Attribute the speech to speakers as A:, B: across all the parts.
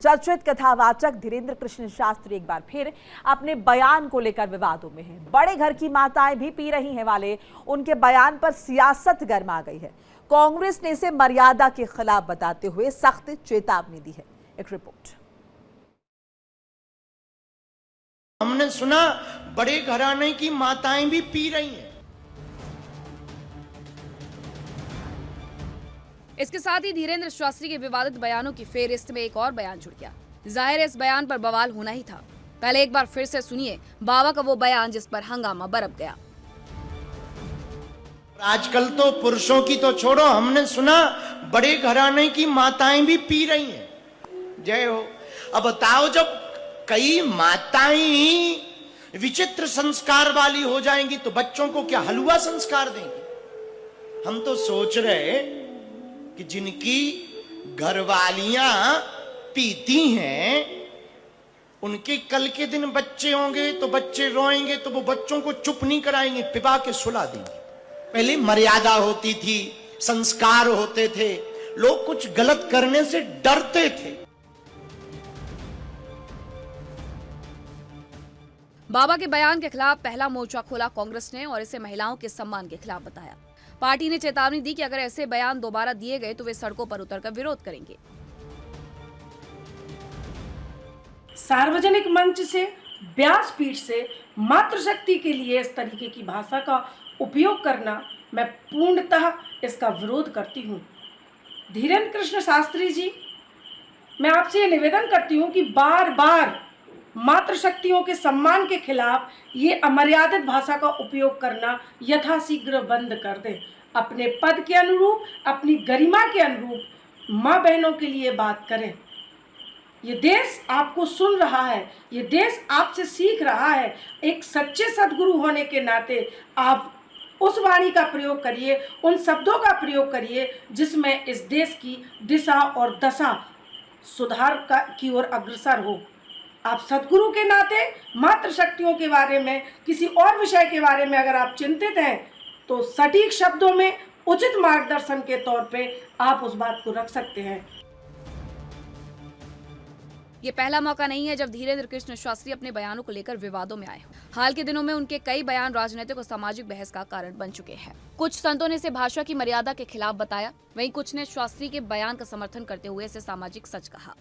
A: चर्चित कथावाचक धीरेन्द्र कृष्ण शास्त्री एक बार फिर अपने बयान को लेकर विवादों में हैं। बड़े घर की माताएं भी पी रही हैं वाले उनके बयान पर सियासत गर्मा गई है। कांग्रेस ने इसे मर्यादा के खिलाफ बताते हुए सख्त चेतावनी दी है। एक रिपोर्ट।
B: हमने सुना बड़े घराने की माताएं भी पी रही हैं।
C: इसके साथ ही धीरेन्द्र शास्त्री के विवादित बयानों की फेहरिस्त में एक और बयान जुड़ गया। जाहिर है इस बयान पर बवाल होना ही था। पहले एक बार फिर से सुनिए बाबा का वो बयान जिस पर हंगामा बरप गया।
B: आजकल तो पुरुषों की तो छोड़ो, हमने सुना बड़े घराने की माताएं भी पी रही हैं। जय हो। अब बताओ, जब कई माताएं विचित्र संस्कार वाली हो जाएंगी तो बच्चों को क्या हलवा संस्कार देंगी? हम तो सोच रहे कि जिनकी घरवालियां पीती हैं उनके कल के दिन बच्चे होंगे तो बच्चे रोएंगे तो वो बच्चों को चुप नहीं कराएंगे, पिबा के सुला देंगे। पहले मर्यादा होती थी, संस्कार होते थे, लोग कुछ गलत करने से डरते थे।
C: बाबा के बयान के खिलाफ पहला मोर्चा खोला कांग्रेस ने और इसे महिलाओं के सम्मान के खिलाफ बताया। पार्टी ने चेतावनी दी कि अगर ऐसे बयान दोबारा दिए गए तो वे सड़कों पर उतरकर विरोध करेंगे।
D: सार्वजनिक मंच से, व्यासपीठ से मातृशक्ति के लिए इस तरीके की भाषा का उपयोग करना, मैं पूर्णतः इसका विरोध करती हूँ। धीरेन्द्र कृष्ण शास्त्री जी, मैं आपसे ये निवेदन करती हूँ कि बार बार मातृशक्तियों के सम्मान के खिलाफ ये अमर्यादित भाषा का उपयोग करना यथाशीघ्र बंद कर दें। अपने पद के अनुरूप, अपनी गरिमा के अनुरूप माँ बहनों के लिए बात करें। ये देश आपको सुन रहा है, ये देश आपसे सीख रहा है। एक सच्चे सद्गुरु होने के नाते आप उस वाणी का प्रयोग करिए, उन शब्दों का प्रयोग करिए जिसमें इस देश की दिशा और दशा सुधार की ओर अग्रसर हो। आप सद्गुरु के नाते मातृशक्तियों के बारे में, किसी और विषय के बारे में अगर आप चिंतित हैं तो सटीक शब्दों में उचित मार्गदर्शन के तौर पे आप उस बात को रख सकते हैं।
C: ये पहला मौका नहीं है जब धीरेन्द्र कृष्ण शास्त्री अपने बयानों को लेकर विवादों में आए। हाल के दिनों में उनके कई बयान राजनीतिक और सामाजिक बहस का कारण बन चुके हैं। कुछ संतों ने इसे भाषा की मर्यादा के खिलाफ बताया, वहीं कुछ ने शास्त्री के बयान का समर्थन करते हुए इसे सामाजिक सच कहा।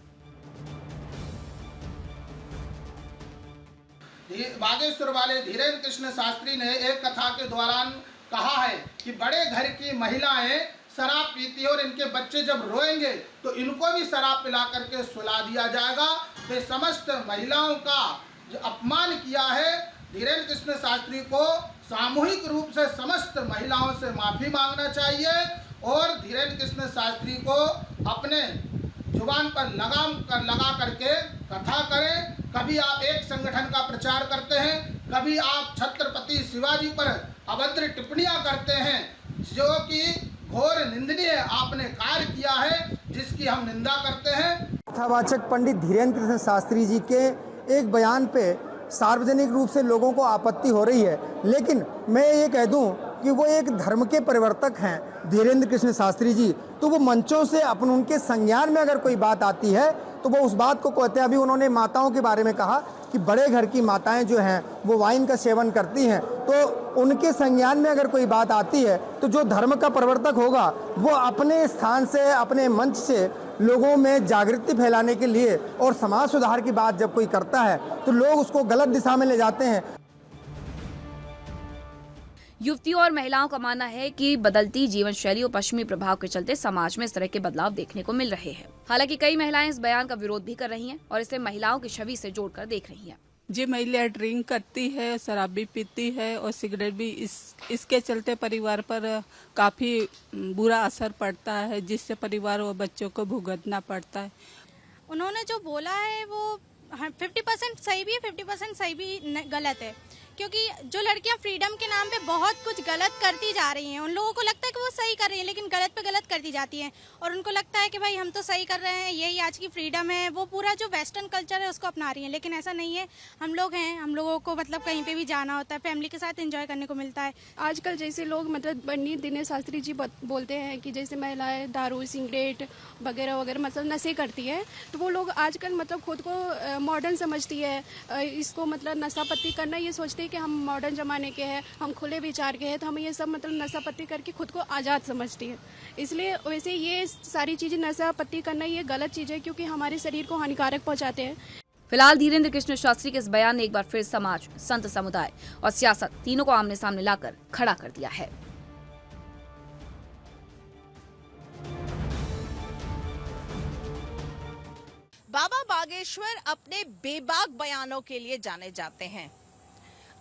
E: बागेश्वर वाले धीरेन्द्र कृष्ण शास्त्री ने एक कथा के दौरान कहा है कि बड़े घर की महिलाएं शराब पीती है और इनके बच्चे जब रोएंगे तो इनको भी शराब पिला करके सुला दिया जाएगा। वे समस्त महिलाओं का जो अपमान किया है, धीरेन्द्र कृष्ण शास्त्री को सामूहिक रूप से समस्त महिलाओं से माफी मांगना चाहिए और धीरेन्द्र कृष्ण शास्त्री को अपने जुबान पर लगा करके कथा करें। कभी आप एक संगठन का प्रचार करते हैं, कभी आप छत्रपति शिवाजी पर अभद्र टिप्पणियां करते हैं, जो कि घोर निंदनीय आपने कार्य किया है, जिसकी हम निंदा करते हैं।
F: कथावाचक पंडित धीरेन्द्र कृष्ण शास्त्री जी के एक बयान पे सार्वजनिक रूप से लोगों को आपत्ति हो रही है, लेकिन मैं ये कह दूं कि वो एक धर्म के परिवर्तक हैं धीरेन्द्र कृष्ण शास्त्री जी। तो वो मंचों से अपन उनके संज्ञान में अगर कोई बात आती है तो वो उस बात को कहते हैं। अभी उन्होंने माताओं के बारे में कहा कि बड़े घर की माताएं जो हैं वो वाइन का सेवन करती हैं, तो उनके संज्ञान में अगर कोई बात आती है तो जो धर्म का प्रवर्तक होगा वो अपने स्थान से, अपने मंच से लोगों में जागृति फैलाने के लिए और समाज सुधार की बात जब कोई करता है तो लोग उसको गलत दिशा में ले जाते हैं।
C: युवतियों और महिलाओं का मानना है कि बदलती जीवन शैली और पश्चिमी प्रभाव के चलते समाज में इस तरह के बदलाव देखने को मिल रहे हैं। हालांकि कई महिलाएं इस बयान का विरोध भी कर रही हैं और इसे महिलाओं की छवि से जोड़कर देख रही हैं।
G: जो महिला ड्रिंक करती है, शराब भी पीती है और सिगरेट भी, इसके चलते परिवार पर काफी बुरा असर पड़ता है, जिससे परिवार और बच्चों को भुगतना पड़ता है।
H: उन्होंने जो बोला है वो 50% सही भी है, 50% सही भी गलत है, क्योंकि जो लड़कियां फ्रीडम के नाम पे बहुत कुछ गलत करती जा रही हैं, उन लोगों को लगता है कि वो सही कर रही हैं, लेकिन गलत पे गलत करती जाती हैं और उनको लगता है कि भाई हम तो सही कर रहे हैं, यही आज की फ्रीडम है। वो पूरा जो वेस्टर्न कल्चर है उसको अपना रही हैं, लेकिन ऐसा नहीं है। हम लोग हैं, हम लोगों को मतलब कहीं पे भी जाना होता है, फैमिली के साथ एंजॉय करने को मिलता है।
I: आजकल जैसे लोग मतलब पंडित दिनेश शास्त्री जी बोलते हैं कि जैसे महिलाएं दारू सिगरेट वगैरह वगैरह मतलब नशे करती है, तो वो लोग आजकल मतलब खुद को मॉडर्न समझती है। इसको मतलब नशा पत्ती करना ये सोचते हैं कि हम मॉडर्न जमाने के हैं, हम खुले विचार के हैं, तो हम ये सब मतलब नशा पत्ती करके खुद को आज़ाद समझती है। इसलिए वैसे ये सारी चीज़ें नशा पत्ती करना ये गलत चीज़ है, क्योंकि हमारे शरीर को हानिकारक पहुँचाते हैं।
C: फिलहाल धीरेन्द्र कृष्ण शास्त्री के इस बयान ने एक बार फिर समाज, संत समुदाय और सियासत तीनों को आमने सामने लाकर खड़ा कर दिया है।
J: बाबा बागेश्वर अपने बेबाक बयानों के लिए जाने जाते हैं।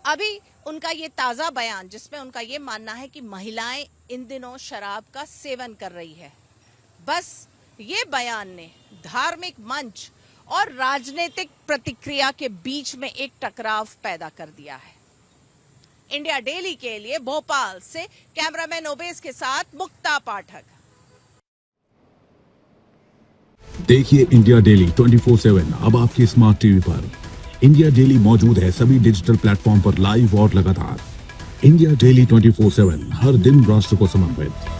J: अभी उनका ये ताजा बयान, जिसमें उनका ये मानना है कि महिलाएं इन दिनों शराब का सेवन कर रही है, बस ये बयान ने धार्मिक मंच और राजनीतिक प्रतिक्रिया के बीच में एक टकराव पैदा कर दिया है। इंडिया डेली के लिए भोपाल से कैमरामैन ओबेस के साथ मुक्ता पाठक।
K: देखिए इंडिया डेली 24/7 अब आपके स्मार्ट टीवी पर। इंडिया डेली मौजूद है सभी डिजिटल प्लेटफॉर्म पर लाइव और लगातार। इंडिया डेली 24/7 हर दिन राष्ट्र को समर्पित।